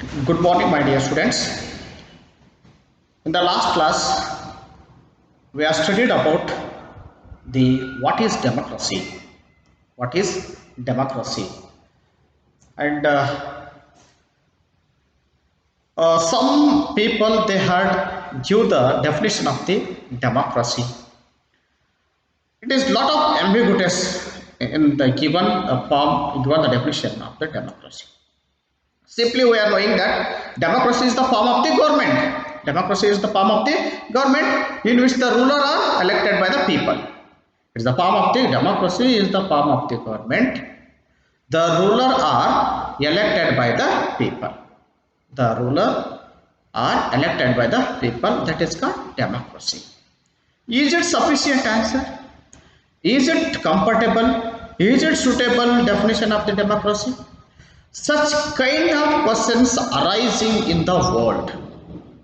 Good morning, my dear students. In the last class, we have studied about the what is democracy. What is democracy? And some people they had give the definition of the democracy. It is lot of ambiguous in the given form, given the definition of the democracy. Simply, we are knowing that democracy is the form of the government. Democracy is the form of the government in which the ruler are elected by the people. It's the form of the democracy is the form of the government. The ruler are elected by the people. The ruler are elected by the people. That is called democracy. Is it sufficient answer? Is it comfortable? Is it suitable definition of the democracy? Such kind of questions arising in the world,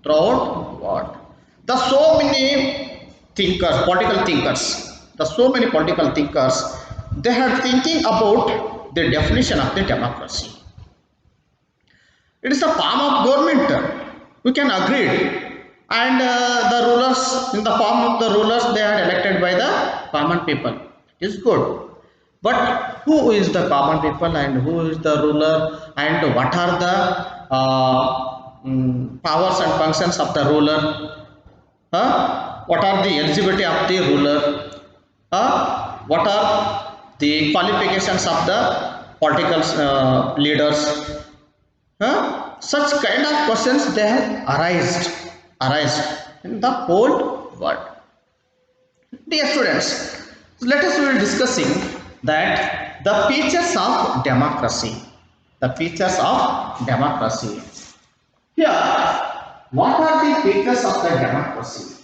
throughout world. The so many thinkers, political thinkers, they are thinking about the definition of the democracy. It is a form of government. We can agree. And the rulers, in the form of the rulers, they are elected by the common people. It is good. But who is the common people and who is the ruler and what are the powers and functions of the ruler? What are the eligibility of the ruler? What are the qualifications of the political leaders? Such kind of questions they have arised in the whole world. Dear students, let us be discussing that the features of democracy. The features of democracy. Here, what are the features of the democracy?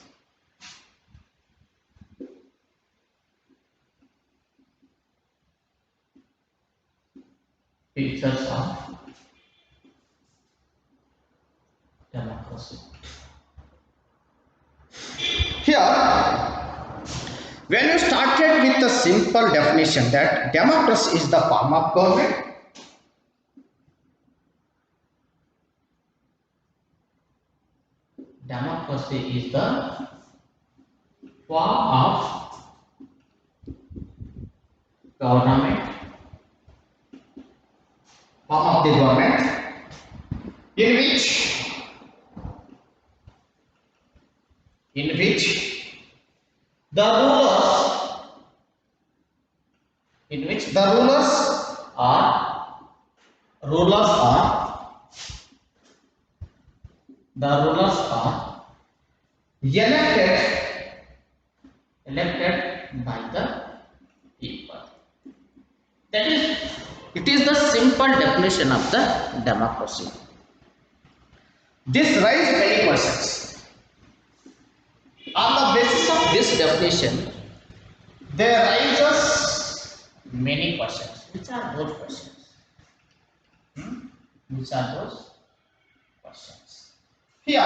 Features of democracy. Here, when you started with the simple definition that democracy is the form of government, democracy is the form of government, in which the rulers are elected by the people. That is, it is the simple definition of the democracy. This raises many questions. On the basis of this definition, there arises many questions. Which are those questions? Which are those questions? Here,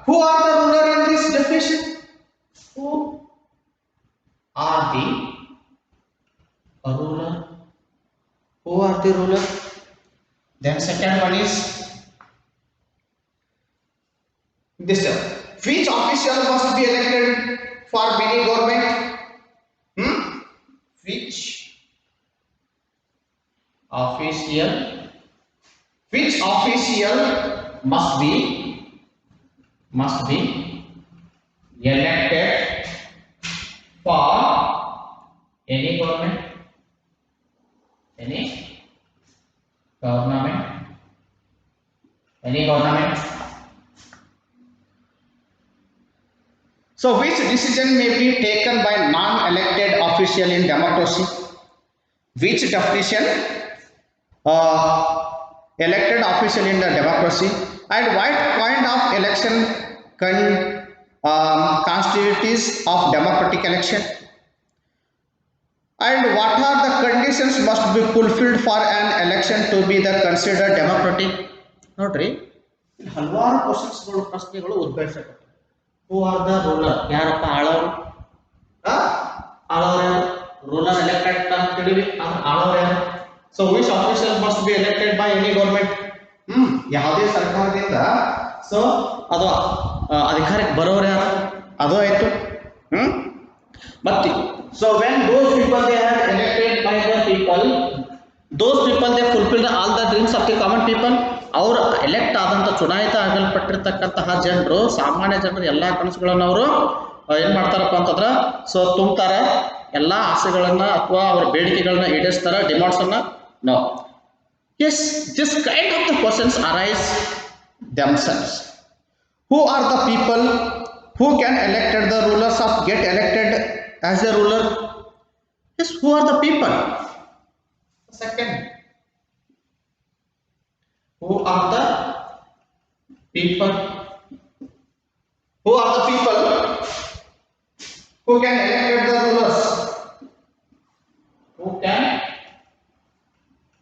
who are the ruler in this definition? Who are the ruler? Who are the ruler? Then second one is this term. Which official must be elected for mini government? Which official must be elected for any government? Any government. So which decision may be taken by non-elected official in democracy? Which definition elected official in the democracy, and what kind of election constitutes of democratic election, and what are the conditions must be fulfilled for an election to be the considered democratic? ನೋಡ್ರಿ ಹಲವಾರು ಪ್ರಶ್ನೆಗಳು ಉದ್ಭವಿಸಬಹುದು. Who are the ruler? ಯಾರಪ್ಪ ಆಳವರು? ಆಳವರು ruler elected ಅಂತ ತಿಳಿವಿ ಆಳವರು ಯಾರು? So which officer must be elected by any government. ಯಾವುದೇ ಸರ್ಕಾರದಿಂದ so ಅದು ಅಧಿಕಾರಕ್ಕೆ ಬರೋರು ಯಾರು, ಅದು ಆಯ್ತು. ಮತ್ತೆ so when those people they are elected by the people, those people they fulfil all the dreams of the common people. ಅವರು ಎಲೆಕ್ಟ್ ಆದಂಥ ಚುನಾಯಿತ ಆಗಲ್ಪಟ್ಟಿರ್ತಕ್ಕಂತಹ ಜನರು, ಸಾಮಾನ್ಯ ಜನರು ಎಲ್ಲ ಕನಸುಗಳನ್ನು ಅವರು ಏನು ಮಾಡ್ತಾರಪ್ಪ ಅಂತಂದ್ರೆ ಸೊ ತುಂಬ್ತಾರೆ, ಎಲ್ಲ ಆಸೆಗಳನ್ನ ಅಥವಾ ಅವರ ಬೇಡಿಕೆಗಳನ್ನ ಈಡೇರಿಸ್ತಾರ, ಡಿಮಾಂಡ್ಸ್ ಅನ್ನ. No, yes, this kind of the questions arise themselves. Who are the people who can elected the rulers of get elected as a ruler? Yes, who are the people? Second, who are the people? Who are the people who can elected the rulers? Who can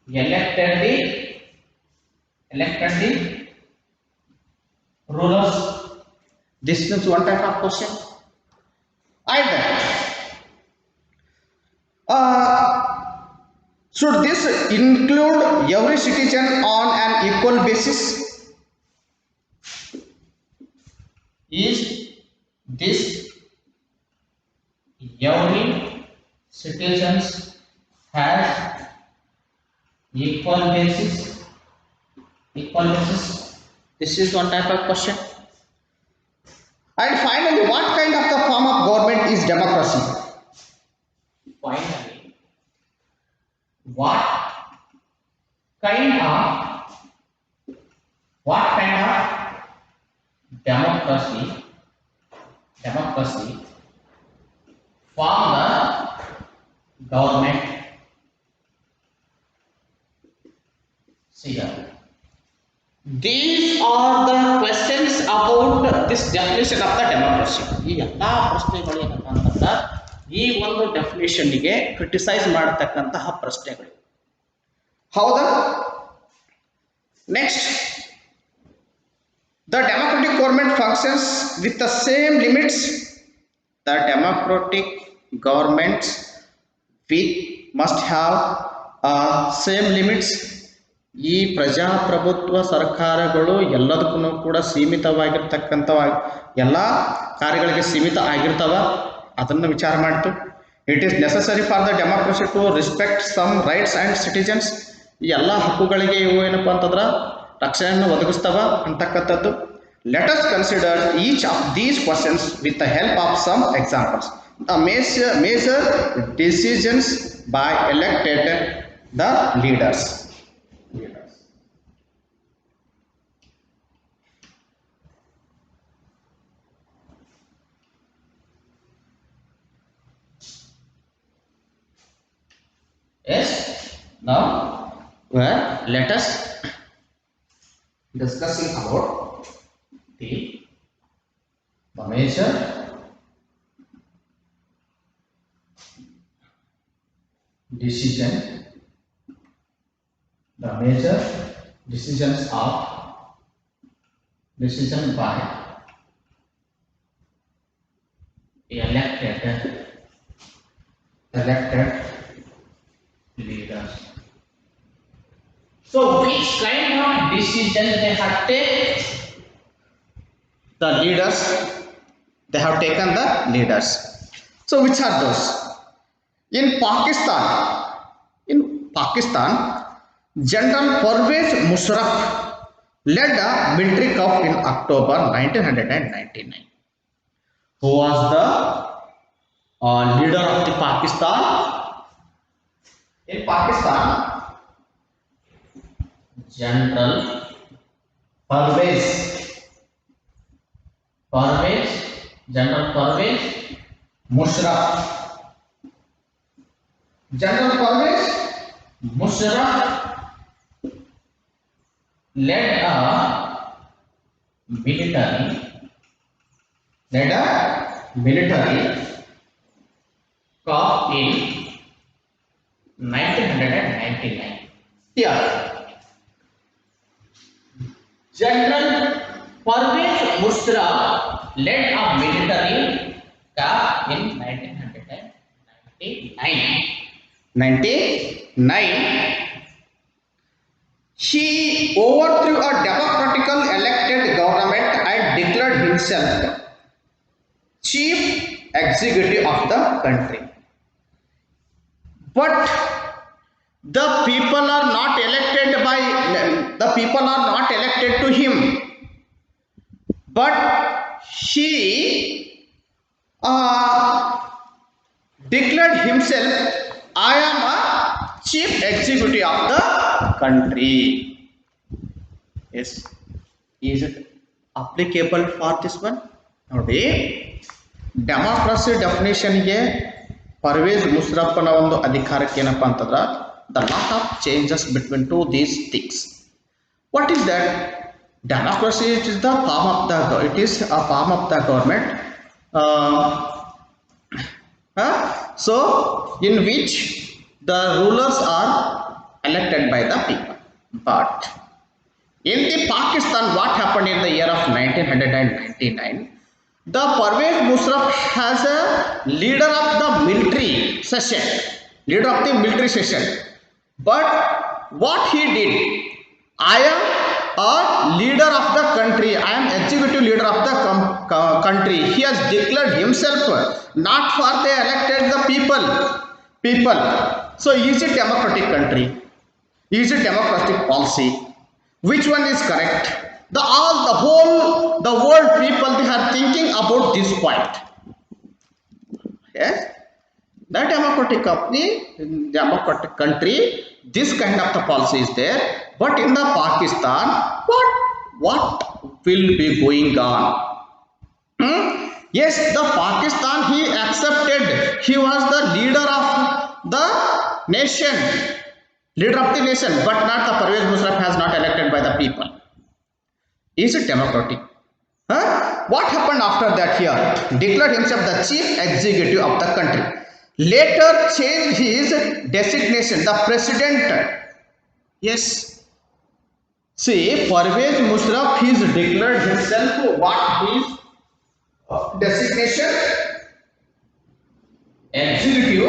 elected the rulers? This is one type of question. Either should this include every citizen on an equal basis? Is this every citizens has equal basis? Equal basis. This is one type of question. And finally, what kind of the form of government is democracy? Finally, what kind of democracy form the government? See here. These are the questions about this definition of the democracy. ಈ ಎಲ್ಲ ಪ್ರಶ್ನೆಗಳು ಏನಪ್ಪ ಅಂತಂದ್ರೆ ಈ ಒಂದು ಡೆಫಿನೇಷನ್ಗೆ criticise ಮಾಡತಕ್ಕಂತಹ ಪ್ರಶ್ನೆಗಳು. ಹೌದಾ? Next, the democratic government functions with the same limits. The democratic governments must have same limits. ಈ ಪ್ರಜಾಪ್ರಭುತ್ವ ಸರ್ಕಾರಗಳು ಎಲ್ಲದಕ್ಕೂ ಕೂಡ ಸೀಮಿತವಾಗಿರ್ತಕ್ಕಂಥ ಎಲ್ಲ ಕಾರ್ಯಗಳಿಗೆ ಸೀಮಿತ ಆಗಿರ್ತವ, ಅದನ್ನು ವಿಚಾರ ಮಾಡಿತು. It is necessary for the democracy to respect some rights and citizens. ಈ ಎಲ್ಲ ಹಕ್ಕುಗಳಿಗೆ ಇವು ಏನಪ್ಪ ಅಂತಂದ್ರೆ ರಕ್ಷಣೆಯನ್ನು ಒದಗಿಸ್ತವ ಅಂತಕ್ಕಂಥದ್ದು. Let us consider each of these questions with the help of some examples. Major decisions by elected the leaders. Yes, now let us discussing about the major decisions by elected leaders. So which kind of decision they have taken? The leaders, they have taken the leaders. So which are those? In Pakistan, General Pervez Musharraf led a military coup in October 1999. Who was the leader of the Pakistan? In Pakistan, General Pervez Musharraf. General Pervez Musharraf led a military coup in 1999. Here, General Pervez Musharraf led a military coup in 1999. he overthrew a democratically elected government and declared himself chief executive of the country. But the people are not elected by the people are not elected to him, but he declared himself, I am a chief executive of the country. Yes, is it applicable for this one? ನೋಡಿ, democracy ಡೆಫಿನೇಷನ್ಗೆ Parvez ಮುಷರಫ್ನ ಒಂದು ಅಧಿಕಾರಕ್ಕೆ ಏನಪ್ಪಾ ಅಂತಂದ್ರೆ the lot of changes between two these things. What is that? Democracy, it is the form of the it is a form of the government, so in which the rulers are elected by the people. But in the Pakistan, what happened in the year of 1999, the Pervez Musharraf has a leader of the military session, but what he did, I am a leader of the country, I am executive leader of the country. He has declared himself, not for they elected the people. So is it democratic country? Is it democratic policy? Which one is correct? The world people, they are thinking about this point. Yes, the democratic country, this kind of the policy is there. But in the Pakistan, what will be going on? Yes, the Pakistan, he accepted, he was the leader of the nation, but not the Pervez Musharraf has not elected by the people. Is it democratic? What happened after that? Here declared himself the chief executive of the country. Later changed his designation, the president. Yes. See, Pervez Musharraf, he is declared himself what his designation? Executive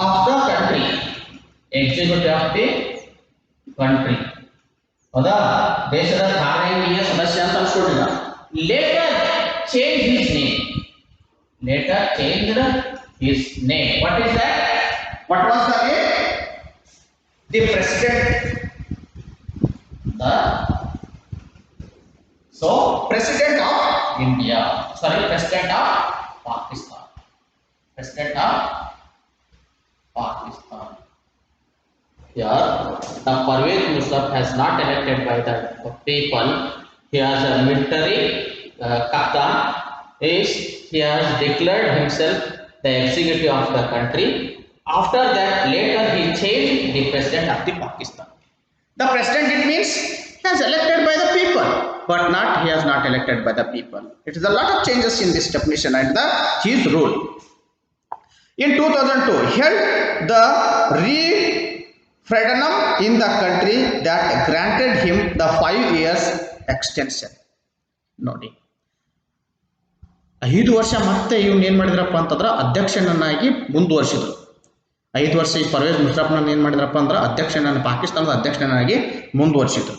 of the country. Executive of the country. ಹೌದಾ, ದೇಶದ ಕಾರ್ಯನಿರ್ವಹಣೆಯ ಸದಸ್ಯ ಅಂತ ಅನ್ಸ್ಕೊಂಡಿಲ್ಲ. Later changed his name. What is that? What was the name? The president. President of India. President of Pakistan. Here, the Pervez Musharraf has not elected by the people. He has a military captain. He has declared himself the executive of the country. After that, later he changed the president of the Pakistan. The president, it means he has elected by the people, but he has not elected by the people. It is a lot of changes in this definition and his rule. In 2002, held the referendum in the country that granted him the 5 years extension. ನೋಡಿ, 5 ವರ್ಷ ಮತ್ತೆ ಇವನು ಏನು ಮಾಡಿದ್ರಪ್ಪ ಅಂತಂದ್ರೆ ಅಧ್ಯಕ್ಷನನ್ನಾಗಿ ಮುಂದುವರಿಸಿದ್ರು. 5 ವರ್ಷ ಈ ಪರ್ವೇಜ್ ಮುಷರಫ್ನ ಏನು ಮಾಡಿದ್ರಪ್ಪ ಅಂದ್ರೆ ಪಾಕಿಸ್ತಾನದ ಅಧ್ಯಕ್ಷನಾಗಿ ಮುಂದುವರಿಸಿದ್ರು.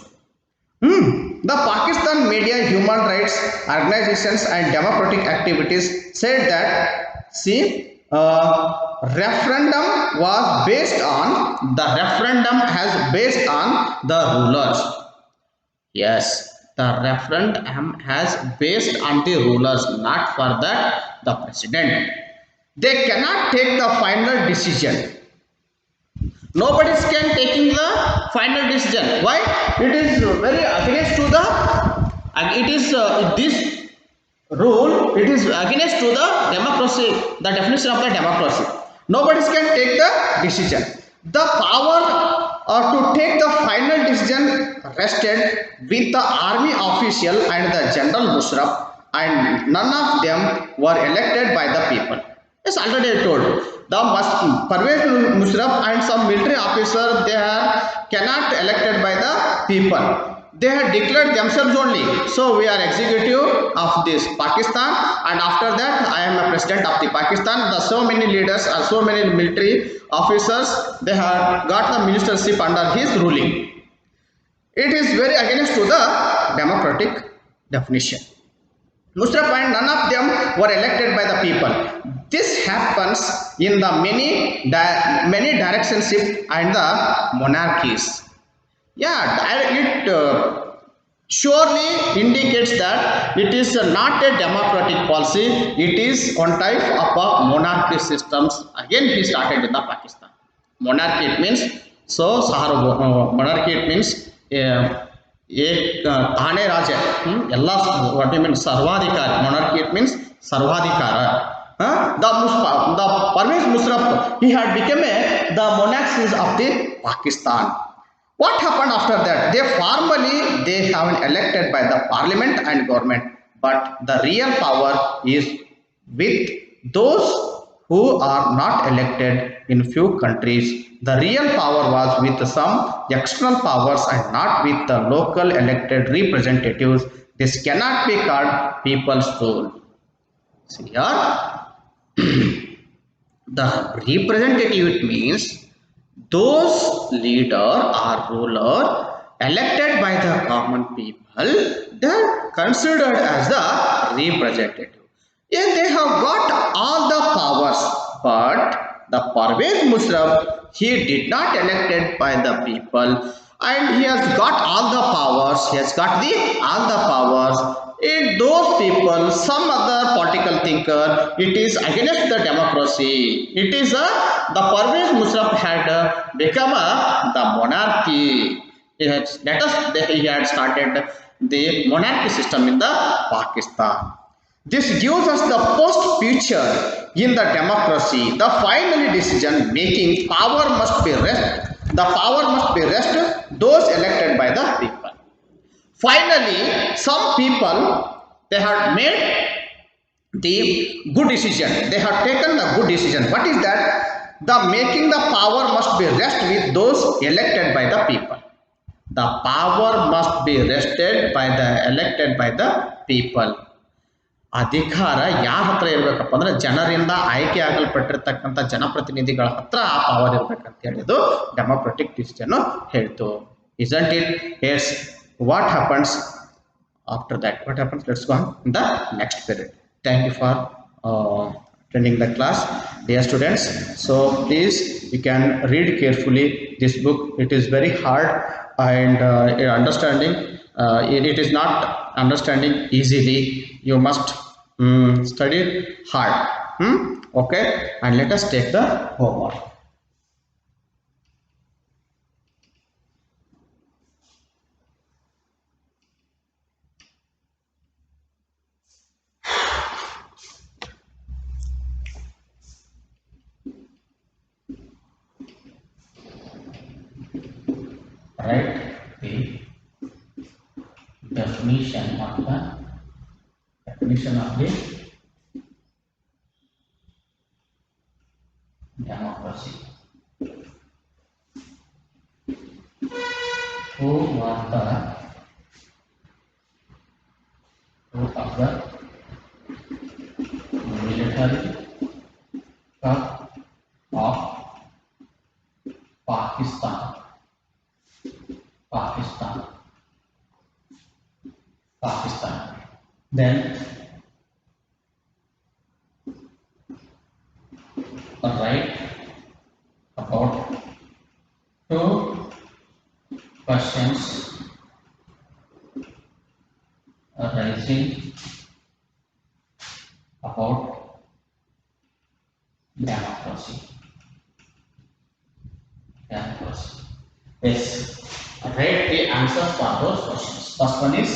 The Pakistan media, human rights organizations and democratic activities said that referendum has based on the rulers. Yes, the referendum has based on the rulers, not for the president. They cannot take the final decision. Nobody can taking the final decision. Why? It is very against to the this rule. It is against to the democracy, the definition of the democracy. Nobody can take the decision. The power to take the final decision rested with the army official and the General Musharraf, and none of them were elected by the people. Yes, already I told. The Pervez Musharraf and some military officer, they are cannot elected by the people. they had declared themselves only, so we are executive of this Pakistan, and after that I am a president of the Pakistan. The so many leaders or so many military officers, they have got the ministership under his ruling. It is very against to the democratic definition. Musharraf and none of them were elected by the people. This happens in the many directions and the monarchies. Yeah, it surely indicates that it is not a democratic policy. It is one type of a monarchy systems. Again, he started in the Pakistan. Monarchy it means so monarchy it means एक आने राजा ಎಲ್ಲ what you mean सर्वाधिकार monarchy it means सर्वाधिकार the Parvez Musharraf he had become the monarch of the Pakistan. What happened after that? They have elected by the parliament and government, but the real power is with those who are not elected in few countries. The real power was with some external powers and not with the local elected representatives. This cannot be called people's rule. See here, the representative it means those leader or ruler elected by the common people, they are considered as the representative. Yeah, they have got all the powers, but the Parvez Musharraf, he did not elected by the people, and he has got all the powers. He has got all the powers. In those people, some other political thinker, it is against the democracy. It is the Parvez Musharraf had become the monarchy. He had started the monarchy system in the Pakistan. This gives us the first picture in the democracy. The final decision making power must be rest. The power must be rest those elected by the people. Finally, some people they have made the good decision. They have taken the good decision. What is that? The making the power must be rest with those elected by the people. The power must be rested by the elected by the people. ಅಧಿಕಾರ ಯಾರ ಹತ್ರ ಇರಬೇಕಪ್ಪ ಅಂದ್ರೆ ಜನರಿಂದ ಆಯ್ಕೆ ಆಗಲ್ಪಟ್ಟಿರ್ತಕ್ಕಂಥ ಜನಪ್ರತಿನಿಧಿಗಳ ಹತ್ರ ಆ power ಇರಬೇಕಂತ ಹೇಳಿದ್ದು ಡೆಮೋಕ್ರೆಟಿಕ್ ಡಿಸಿಷನ್ ಹೇಳ್ತು. Isn't it? Yes. What happens after that? What happens? Let's go on in the next period. Thank you for attending the class, dear students. So please, you can read carefully this book. It is very hard and understanding. It is not understanding easily. You must study hard. Okay, and let us take the homework. Write the definition of the democracy. Who was the root of the military cup of Pakistan? Then write about two questions arising about democracy. Yes, write the answers for those questions. First one is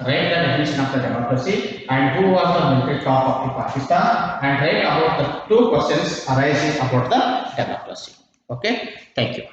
write the definition of the democracy and who was the military top of the Pakistan, and write about the two questions arising about the democracy. Okay, thank you.